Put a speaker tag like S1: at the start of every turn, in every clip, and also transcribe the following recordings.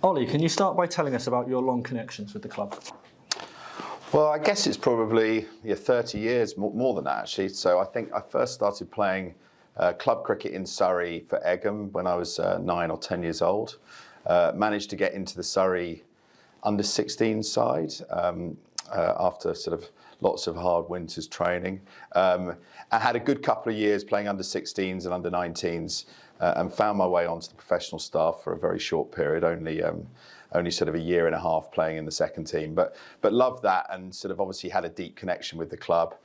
S1: Ollie, can you start by telling us about your long connections with the club?
S2: Well, I guess it's probably 30 years, more than that actually. So I think I first started playing club cricket in Surrey for Egham when I was 9 or 10 years old. Managed to get into the Surrey under-16 side after sort of lots of hard winters training. I had a good couple of years playing under-16s and under-19s and found my way onto the professional staff for a very short period, only sort of a year and a half playing in the second team, but loved that and sort of obviously had a deep connection with the club.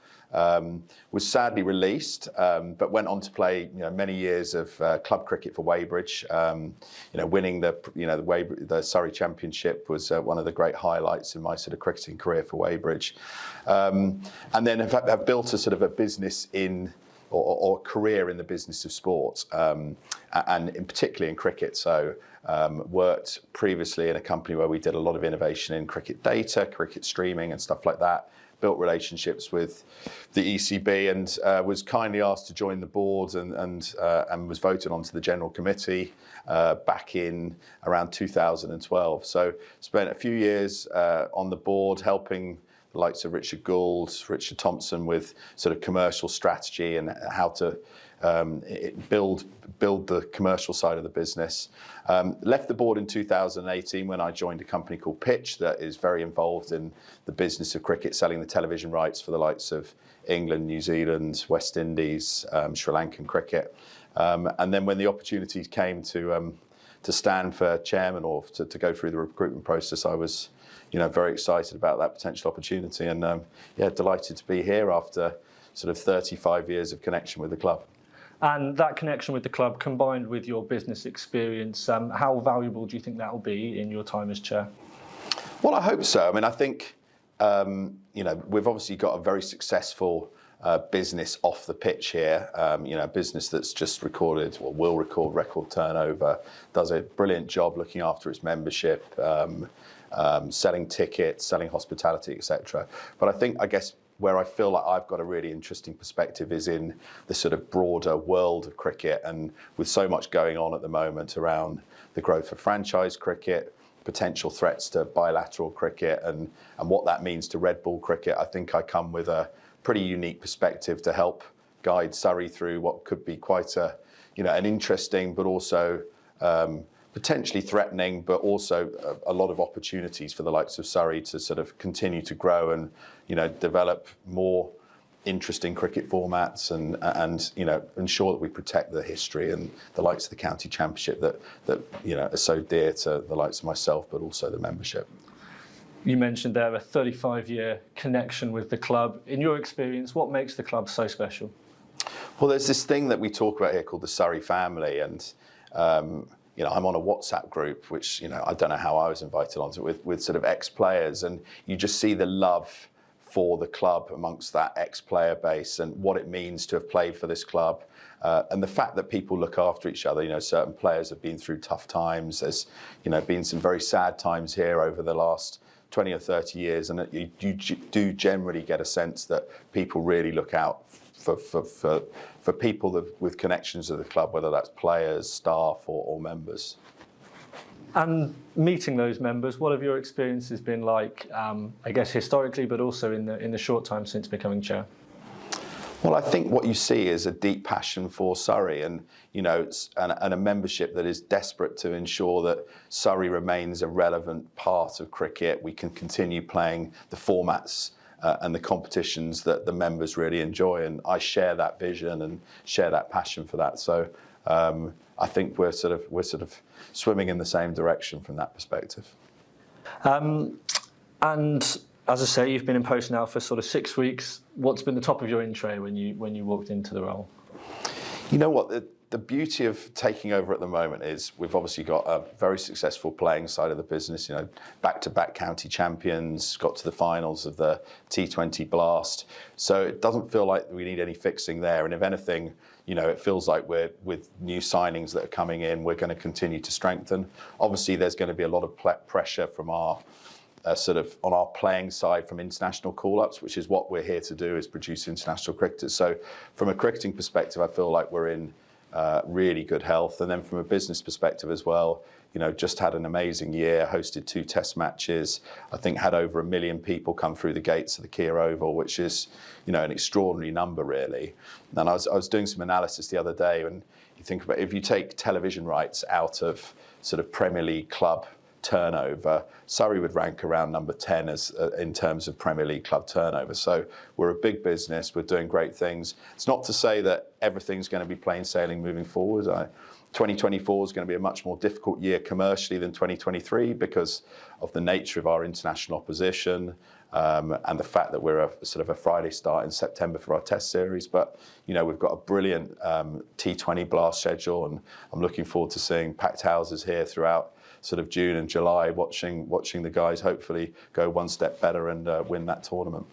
S2: Was sadly released, but went on to play many years of club cricket for Weybridge. Winning the Surrey Championship was one of the great highlights in my sort of cricketing career for Weybridge, and then have built a sort of a business or a career in the business of sport, and in particularly in cricket. So worked previously in a company where we did a lot of innovation in cricket data, cricket streaming and stuff like that. Built relationships with the ECB and was kindly asked to join the board and was voted onto the general committee back in around 2012. So spent a few years on the board helping the likes of Richard Gould, Richard Thompson with sort of commercial strategy and how to build the commercial side of the business. Left the board in 2018 when I joined a company called Pitch that is very involved in the business of cricket, selling the television rights for the likes of England, New Zealand, West Indies, Sri Lankan cricket. And then when the opportunity came to stand for chairman or to go through the recruitment process, I was very excited about that potential opportunity and delighted to be here after sort of 35 years of connection with the club.
S1: And that connection with the club combined with your business experience, how valuable do you think that will be in your time as chair?
S2: Well, I hope so. I mean, I think, we've obviously got a very successful business off the pitch here, a business that's just recorded or will record turnover, does a brilliant job looking after its membership, selling tickets, selling hospitality, etc. But I guess where I feel like I've got a really interesting perspective is in the sort of broader world of cricket, and with so much going on at the moment around the growth of franchise cricket, potential threats to bilateral cricket and what that means to red ball cricket, I think I come with a pretty unique perspective to help guide Surrey through what could be quite an interesting but also potentially threatening, but also a lot of opportunities for the likes of Surrey to sort of continue to grow and develop more interesting cricket formats and ensure that we protect the history and the likes of the county championship that are so dear to the likes of myself, but also the membership.
S1: You mentioned there a 35-year connection with the club. In your experience, what makes the club so special?
S2: Well, there's this thing that we talk about here called the Surrey family, and I'm on a WhatsApp group, which I don't know how I was invited onto it with sort of ex-players, and you just see the love for the club amongst that ex-player base and what it means to have played for this club, and the fact that people look after each other. Certain players have been through tough times. There's been some very sad times here over the last 20 or 30 years, and you do generally get a sense that people really look out for people with connections to the club, whether that's players, staff or members.
S1: And meeting those members, what have your experiences been like, I guess historically, but also in the short time since becoming chair?
S2: Well, I think what you see is a deep passion for Surrey and a membership that is desperate to ensure that Surrey remains a relevant part of cricket. We can continue playing the formats and the competitions that the members really enjoy, and I share that vision and share that passion for that. So I think we're sort of swimming in the same direction from that perspective. And
S1: as I say, you've been in post now for sort of 6 weeks. What's been the top of your in tray when you walked into the role?
S2: You know what? The beauty of taking over at the moment is we've obviously got a very successful playing side of the business, back-to-back county champions, got to the finals of the T20 Blast. So it doesn't feel like we need any fixing there. And if anything, it feels like with new signings that are coming in, we're going to continue to strengthen. Obviously, there's going to be a lot of pressure from our on our playing side from international call-ups, which is what we're here to do, is produce international cricketers. So from a cricketing perspective, I feel like we're in really good health. And then from a business perspective as well, just had an amazing year, hosted 2 test matches. I think had over 1 million people come through the gates of the Kia Oval, which is, an extraordinary number, really. And I was doing some analysis the other day, and you think about if you take television rights out of sort of Premier League club turnover, Surrey would rank around number 10 as in terms of Premier League club turnover. So we're a big business. We're doing great things. It's not to say that everything's going to be plain sailing moving forward. 2024 is going to be a much more difficult year commercially than 2023 because of the nature of our international opposition and the fact that we're a sort of a Friday start in September for our test series. But, we've got a brilliant T20 blast schedule, and I'm looking forward to seeing packed houses here throughout sort of June and July, watching the guys hopefully go one step better and win that tournament.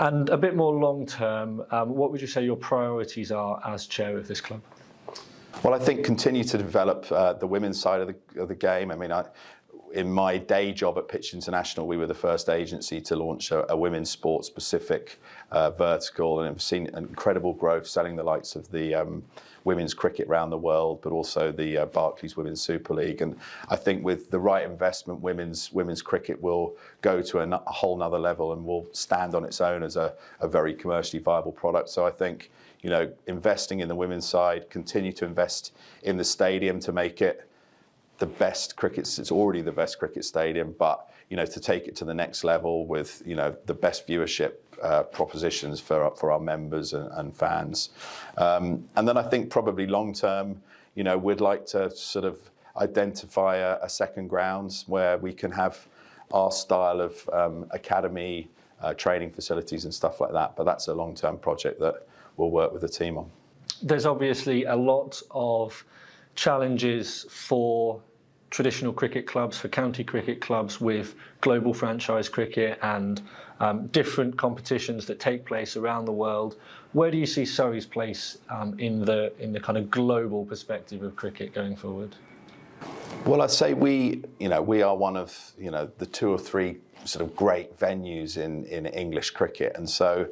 S1: And a bit more long term, what would you say your priorities are as chair of this club?
S2: Well, I think continue to develop the women's side of the game. I mean, in my day job at Pitch International, we were the first agency to launch a women's sports-specific vertical, and have seen incredible growth, selling the likes of the women's cricket around the world, but also the Barclays Women's Super League. And I think with the right investment, women's cricket will go to a whole nother level and will stand on its own as a very commercially viable product. So I think, investing in the women's side, continue to invest in the stadium to make it the best cricket. It's already the best cricket stadium, but to take it to the next level with the best viewership propositions for our members and fans. And then I think probably long term, we'd like to sort of identify a second grounds where we can have our style of academy training facilities and stuff like that. But that's a long term project that we'll work with the team on. There's
S1: obviously a lot of challenges for traditional cricket clubs, for county cricket clubs with global franchise cricket and different competitions that take place around the world. Where do you see Surrey's place in the kind of global perspective of cricket going forward?
S2: Well, I'd say we are one of the 2 or 3 sort of great venues in English cricket, and so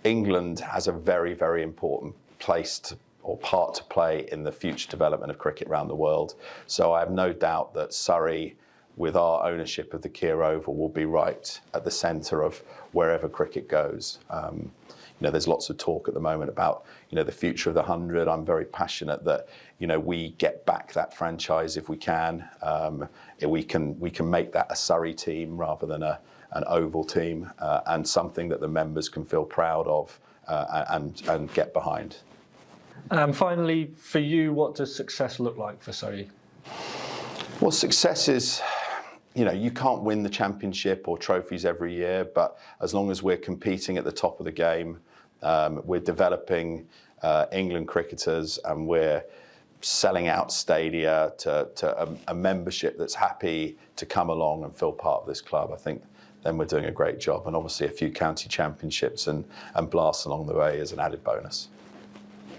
S2: England has a very, very important place or part to play in the future development of cricket around the world. So I have no doubt that Surrey, with our ownership of the Kia Oval, will be right at the centre of wherever cricket goes. There's lots of talk at the moment about the future of the 100. I'm very passionate that we get back that franchise if we can. We can make that a Surrey team rather than an Oval team, and something that the members can feel proud of and get behind.
S1: Finally, for you, what does success look like for Surrey?
S2: Well, success is, you can't win the championship or trophies every year, but as long as we're competing at the top of the game, we're developing England cricketers, and we're selling out stadia to a membership that's happy to come along and feel part of this club, I think then we're doing a great job. And obviously a few county championships and blasts along the way is an added bonus.